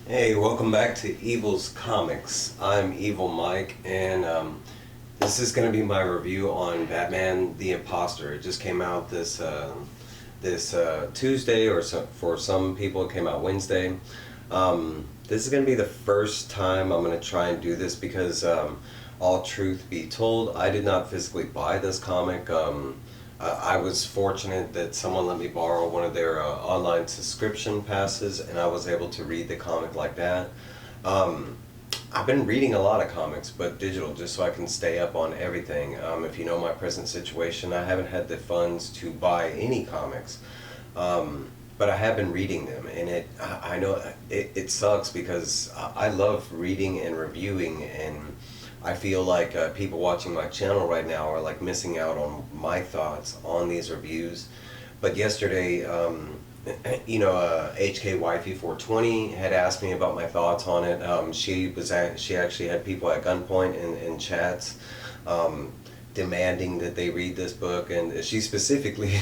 Hey, welcome back to Evil's Comics. I'm Evil Mike, and this is going to be my review on Batman: The Imposter. It just came out this Tuesday, or for some people, it came out Wednesday. This is going to be the first time I'm going to try and do this because, all truth be told, I did not physically buy this comic. I was fortunate that someone let me borrow one of their online subscription passes, and I was able to read the comic like that. Um, I've been reading a lot of comics, but digital, just so I can stay up on everything. If you know my present situation, I haven't had the funds to buy any comics, but I have been reading them, and I know it sucks because I love reading and reviewing, and I feel like people watching my channel right now are like missing out on my thoughts on these reviews. But yesterday, HK Wifey 420 had asked me about my thoughts on it. She actually had people at gunpoint in chats, demanding that they read this book, and she specifically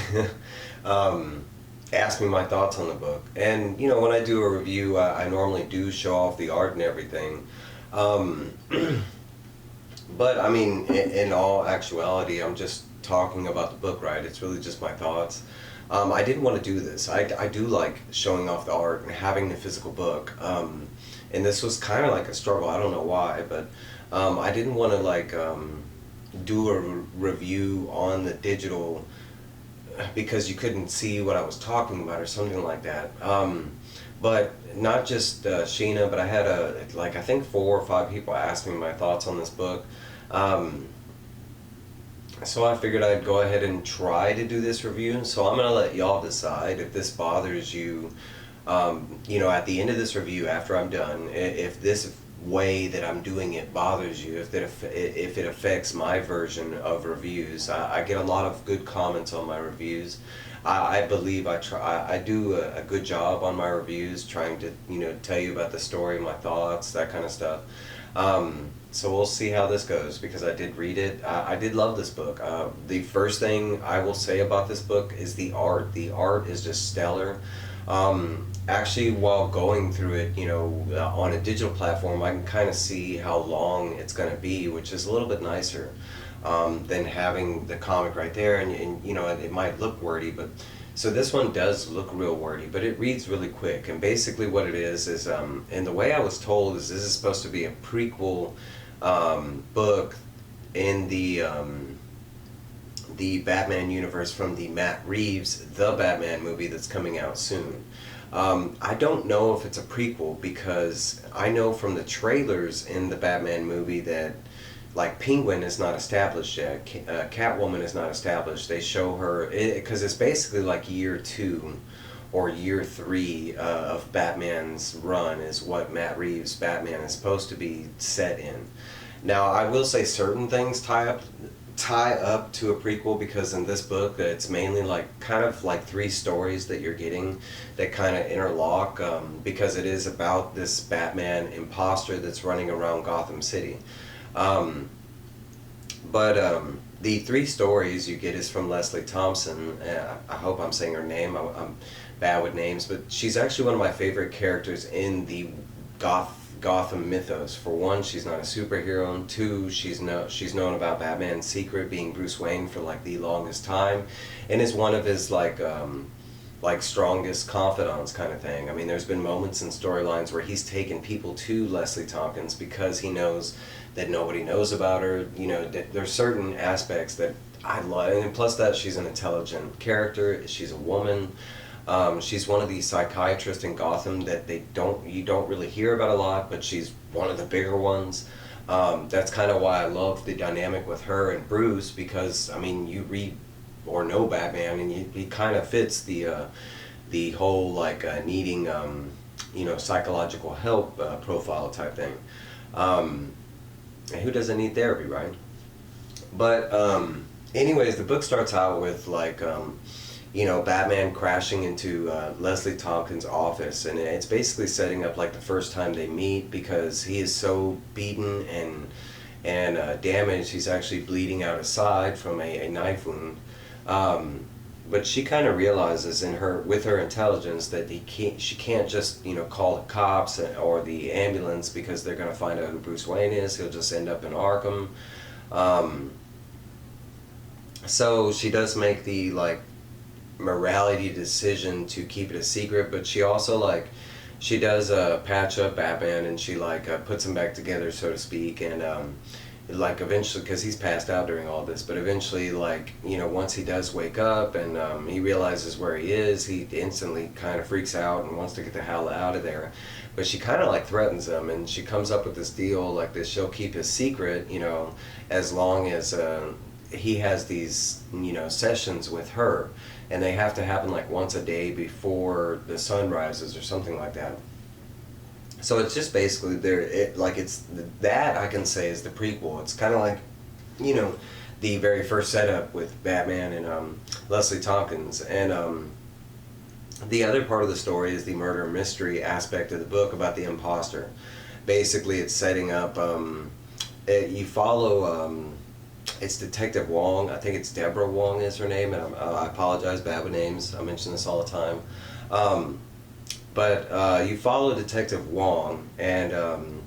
asked me my thoughts on the book. And when I do a review, I normally do show off the art and everything. Um, But I mean, in all actuality, I'm just talking about the book, right? It's really just my thoughts. I didn't want to do this. I do like showing off the art and having the physical book. And this was kind of like a struggle. I don't know why, but I didn't want to do a review on the digital because you couldn't see what I was talking about or something like that. But not just Sheena, but I had I think 4 or 5 people asked me my thoughts on this book. Um, so I figured I'd go ahead and try to do this review. So I'm gonna let y'all decide if this bothers you. At the end of this review, after I'm done, if this way that I'm doing it bothers you, if it affects my version of reviews. I get a lot of good comments on my reviews. I believe I do a good job on my reviews, trying to tell you about the story, my thoughts, that kind of stuff. So we'll see how this goes because I did read it. I did love this book. The first thing I will say about this book is the art. The art is just stellar. Actually, while going through it, on a digital platform, I can kind of see how long it's going to be, which is a little bit nicer than having the comic right there. And it might look wordy, but so this one does look real wordy, but it reads really quick. And basically, what it is, and the way I was told is this is supposed to be a prequel book in the Batman universe from the Matt Reeves The Batman movie that's coming out soon. I don't know if it's a prequel because I know from the trailers in the Batman movie that like Penguin is not established yet. Catwoman is not established. They show her because it's basically like year 2 or year 3 of Batman's run is what Matt Reeves' Batman is supposed to be set in. Now I will say certain things tie up to a prequel because in this book it's mainly kind of like 3 stories that you're getting that kind of interlock because it is about this Batman imposter that's running around Gotham City. But the 3 stories you get is from Leslie Thompson. I hope I'm saying her name. I'm bad with names, but she's actually one of my favorite characters in the Gotham mythos. For one, she's not a superhero, and 2, she's known about Batman's secret being Bruce Wayne for like the longest time, and is one of his strongest confidants kind of thing. I mean, there's been moments in storylines where he's taken people to Leslie Tompkins because he knows that nobody knows about her. There's certain aspects that I love, and plus that she's an intelligent character. She's a woman. She's one of these psychiatrists in Gotham that you don't really hear about a lot, but she's one of the bigger ones. That's kind of why I love the dynamic with her and Bruce because I mean you read or know Batman and he kind of fits the whole needing psychological help profile type thing. And who doesn't need therapy, right? But anyways, the book starts out with Batman crashing into Leslie Tompkins' office, and it's basically setting up like the first time they meet because he is so beaten and damaged. He's actually bleeding out his side from a knife wound. but she kind of realizes in her with her intelligence that she can't just call the cops or the ambulance because they're gonna find out who Bruce Wayne is. He'll just end up in Arkham. Um, so she does make the morality decision to keep it a secret, but she also she does patch up Batman, and she puts him back together, so to speak, and eventually, because he's passed out during all this, but eventually once he does wake up and he realizes where he is, he instantly kind of freaks out and wants to get the hell out of there. But she kind of threatens him, and she comes up with this deal that she'll keep his secret, as long as he has these sessions with her, and they have to happen once a day before the sun rises or something like that. So it's just basically it's that I can say is the prequel. It's kind of the very first setup with Batman and Leslie Tompkins, and the other part of the story is the murder mystery aspect of the book about the imposter. Basically, it's setting up. You follow. It's Detective Wong. I think it's Deborah Wong is her name, and I apologize, bad with names. I mention this all the time. But you follow Detective Wong, and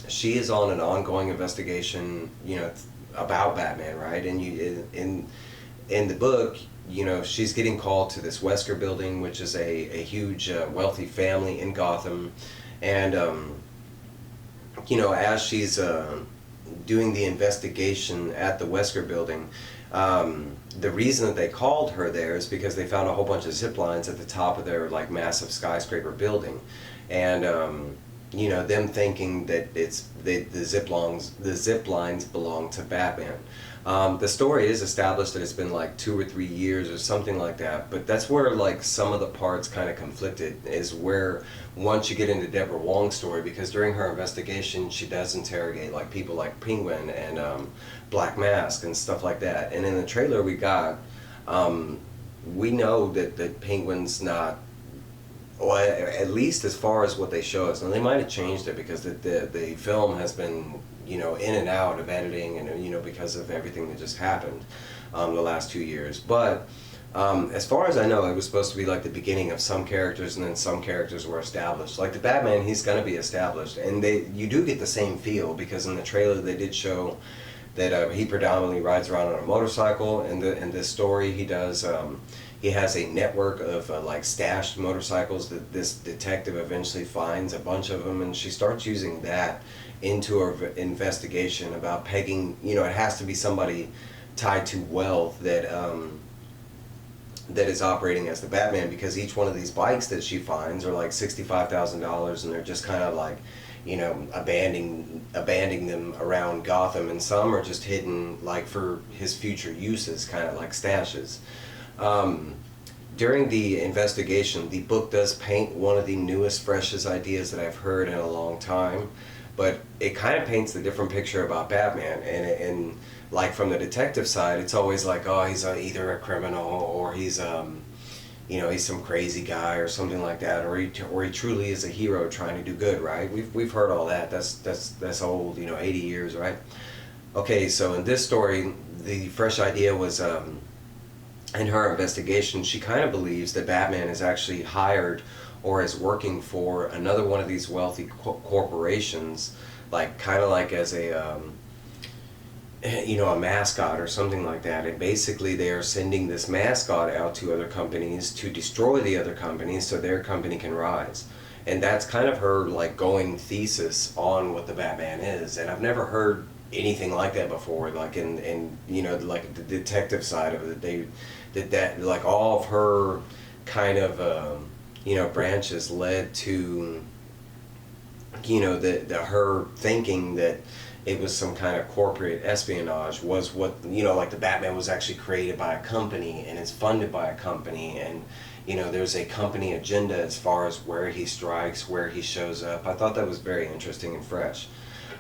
she is on an ongoing investigation, about Batman, right? And in the book, she's getting called to this Wesker building, which is a huge wealthy family in Gotham, and as she's doing the investigation at the Wesker building, the reason that they called her there is because they found a whole bunch of zip lines at the top of their massive skyscraper building, and them thinking that the zip lines belong to Batman. The story is established that it's been 2 or 3 years or something like that, but that's where some of the parts kind of conflicted, is where once you get into Deborah Wong's story, because during her investigation she does interrogate people like Penguin and Black Mask and stuff like that, and in the trailer we got, we know that Penguin's not, well, at least as far as what they show us. And they might have changed it because the film has been in and out of editing, and because of everything that just happened the last 2 years. But as far as I know, it was supposed to be the beginning of some characters, and then some characters were established. Like the Batman, he's going to be established, and you do get the same feel, because in the trailer they did show that he predominantly rides around on a motorcycle. In this story, he does. He has a network of stashed motorcycles that this detective eventually finds a bunch of them, and she starts using that into her investigation about pegging. It has to be somebody tied to wealth that that is operating as the Batman, because each one of these bikes that she finds are $65,000, and they're just kind of abandoning them around Gotham, and some are just hidden for his future uses, kind of like stashes. During the investigation, the book does paint one of the newest, freshest ideas that I've heard in a long time, but it kind of paints a different picture about Batman, and from the detective side, it's always oh, he's either a criminal, or he's he's some crazy guy or something like that, or he truly is a hero trying to do good, right? We've heard all that. That's old, 80 years, right? Okay, so in this story, the fresh idea was in her investigation, she kind of believes that Batman is actually hired or is working for another one of these wealthy corporations, kind of as a a mascot or something like that. And basically they are sending this mascot out to other companies to destroy the other companies so their company can rise. And that's kind of her going thesis on what the Batman is. And I've never heard anything like that before, in the detective side of it. That all of her kind of branches led to her thinking that it was some kind of corporate espionage, was what the Batman was actually created by a company and is funded by a company, and there's a company agenda as far as where he strikes, where he shows up. I thought that was very interesting and fresh.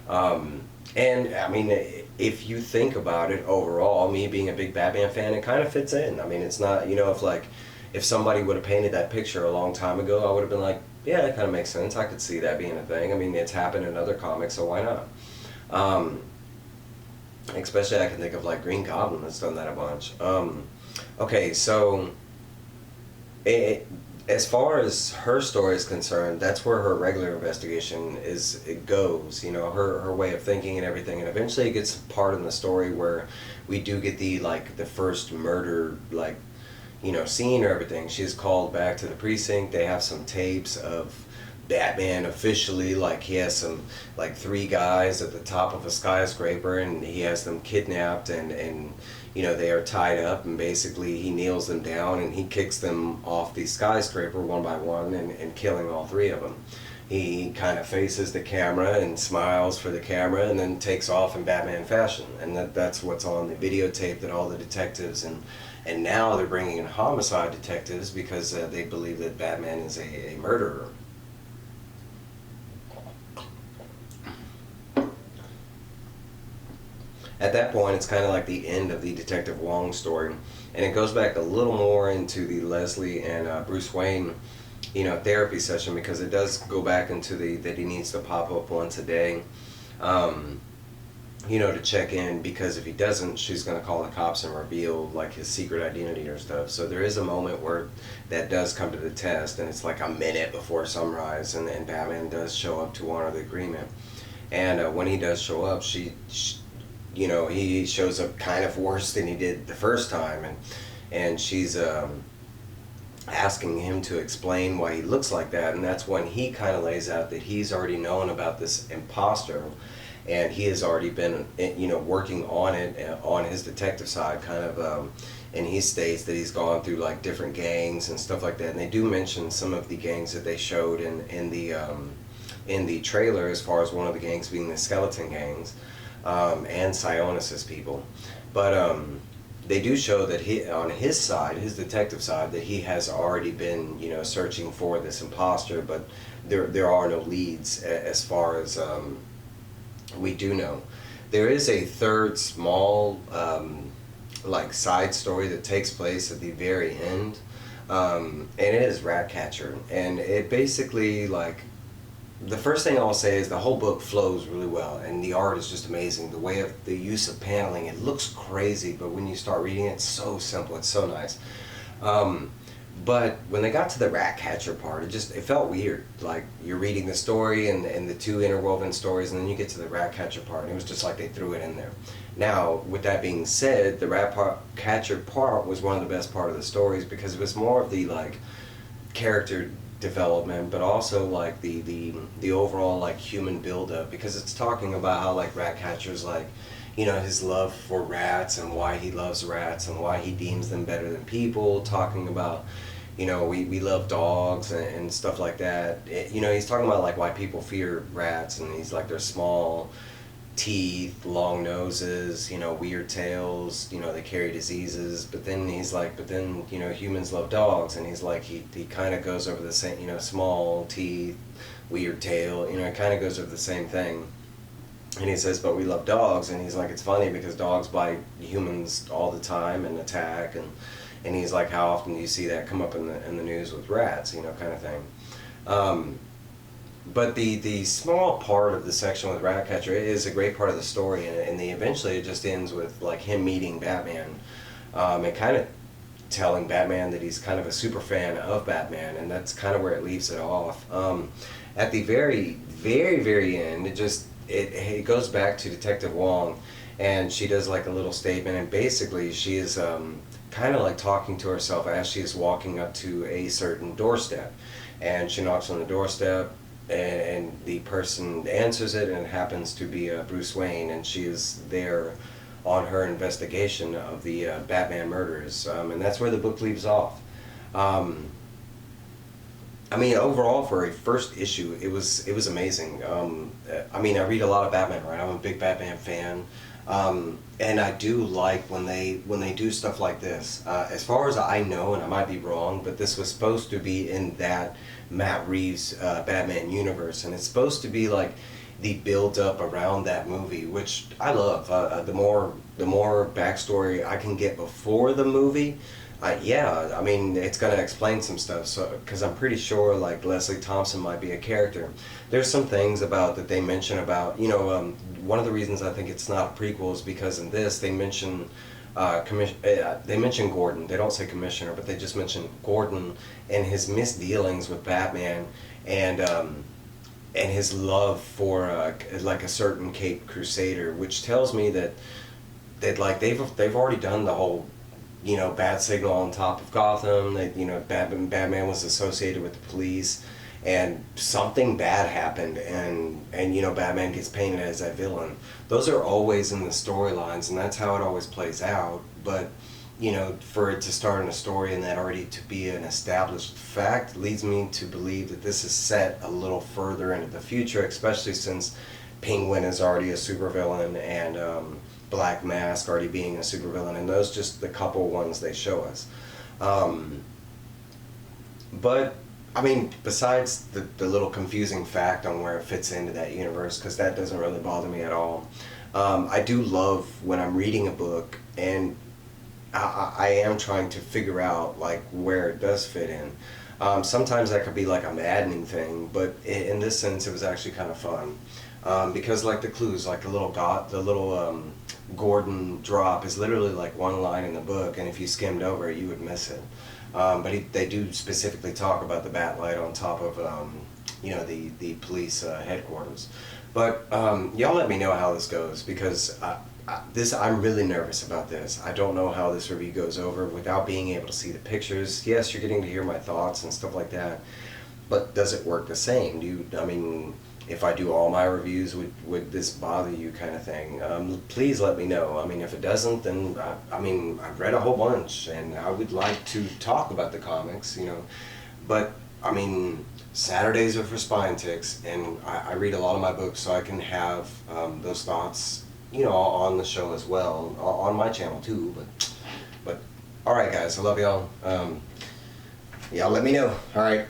And I mean, if you think about it overall, me being a big Batman fan, it kind of fits in. I mean, it's not, if somebody would have painted that picture a long time ago, I would have been like, yeah, that kind of makes sense. I could see that being a thing. I mean, it's happened in other comics, so why not? Especially I can think of Green Goblin that's done that a bunch. Okay, so it, as far as her story is concerned, that's where her regular investigation is. It goes, you know, her way of thinking and everything, and eventually it gets a part in the story where we do get the like the first murder, like, you know, scene or everything. She's called back to the precinct. They have some tapes of Batman officially, like he has some like three guys at the top of a skyscraper, and he has them kidnapped, and you know, they are tied up, and basically he kneels them down and he kicks them off the skyscraper one by one, and killing all three of them. He kind of faces the camera and smiles for the camera and then takes off in Batman fashion, and that's what's on the videotape that all the detectives and now they're bringing in homicide detectives because they believe that Batman is a murderer. At that point, it's kind of like the end of the Detective Wong story, and it goes back a little more into the Leslie and Bruce Wayne, you know, therapy session, because it does go back into the that he needs to pop up once a day, you know, to check in, because if he doesn't, she's going to call the cops and reveal like his secret identity or stuff. So there is a moment where that does come to the test, and it's like a minute before sunrise, and Batman does show up to honor the agreement. And when he does show up, she you know, he shows up kind of worse than he did the first time, and she's asking him to explain why he looks like that, and that's when he kind of lays out that he's already known about this imposter, and he has already been, you know, working on it on his detective side, kind of, and he states that he's gone through like different gangs and stuff like that, and they do mention some of the gangs that they showed in the trailer, as far as one of the gangs being the skeleton gangs. And Sionis's people, but they do show that he, on his side, his detective side, that he has already been, you know, searching for this imposter, but there are no leads as far as we do know. There is a third small like side story that takes place at the very end, and it is Ratcatcher, and it basically like. The first thing I'll say is the whole book flows really well, and the art is just amazing. The way of the use of paneling, it looks crazy, but when you start reading it, it's so simple, it's so nice. But when they got to the Ratcatcher part, it felt weird. Like you're reading the story and the two interwoven stories, and then you get to the Ratcatcher part, and it was just like they threw it in there. Now, with that being said, the Ratcatcher part was one of the best part of the stories, because it was more of the like character development, but also like the overall like human buildup, because it's talking about how like Ratcatcher's like, you know, his love for rats and why he loves rats and why he deems them better than people, talking about, you know, we love dogs and stuff like that. You know, he's talking about like why people fear rats, and he's like, they're small teeth, long noses, you know, weird tails, you know, they carry diseases. But then he's like, but then, you know, humans love dogs, and he's like, he kind of goes over the same, you know, small teeth, weird tail, you know, it kind of goes over the same thing. And he says, but we love dogs, and he's like, it's funny because dogs bite humans all the time and attack, and he's like, how often do you see that come up in the news with rats, you know, kind of thing. But the small part of the section with Ratcatcher is a great part of the story, and eventually it just ends with like him meeting Batman, and kind of telling Batman that he's kind of a super fan of Batman, and that's kind of where it leaves it off. At the very end, it goes back to Detective Wong, and she does like a little statement, and basically she is kind of like talking to herself as she is walking up to a certain doorstep, and she knocks on the doorstep, and the person answers it, and it happens to be Bruce Wayne, and she is there on her investigation of the Batman murders, and that's where the book leaves off. I mean, overall, for a first issue, it was amazing. I mean, I read a lot of Batman, right? I'm a big Batman fan, and I do like when they do stuff like this. As far as I know, and I might be wrong, but this was supposed to be in that Matt Reeves Batman universe, and it's supposed to be like the build up around that movie, which I love. The more backstory I can get before the movie, yeah, I mean, it's gonna explain some stuff. So, because I'm pretty sure like Leslie Thompson might be a character. There's some things about that they mention about, you know, one of the reasons I think it's not a prequel is because in this they mention they mention Gordon. They don't say commissioner, but they just mention Gordon and his misdealings with Batman, and his love for like a certain Cape Crusader, which tells me that like they've already done the whole, you know, bat signal on top of Gotham. That, you know, Batman was associated with the police, and something bad happened, and you know, Batman gets painted as that villain. Those are always in the storylines, and that's how it always plays out. But you know, for it to start in a story and that already to be an established fact leads me to believe that this is set a little further into the future, especially since Penguin is already a supervillain, and Black Mask already being a supervillain, and those just the couple ones they show us. But I mean, besides the little confusing fact on where it fits into that universe, because that doesn't really bother me at all. I do love when I'm reading a book and I am trying to figure out like where it does fit in. Sometimes that could be like a maddening thing, but in this sense, it was actually kind of fun. Because like the clues, like the little Gordon drop is literally like one line in the book, and if you skimmed over it, you would miss it. But they do specifically talk about the bat light on top of you know, the police headquarters. But y'all let me know how this goes, because I'm really nervous about this. I don't know how this review goes over without being able to see the pictures. Yes, you're getting to hear my thoughts and stuff like that, but does it work the same? I mean, if I do all my reviews, would this bother you, kind of thing? Please let me know. I mean, if it doesn't, then I mean, I've read a whole bunch, and I would like to talk about the comics, you know. But I mean, Saturdays are for spine ticks, and I read a lot of my books, so I can have those thoughts, you know, on the show as well, on my channel too. But all right, guys, I love y'all. Y'all let me know. All right.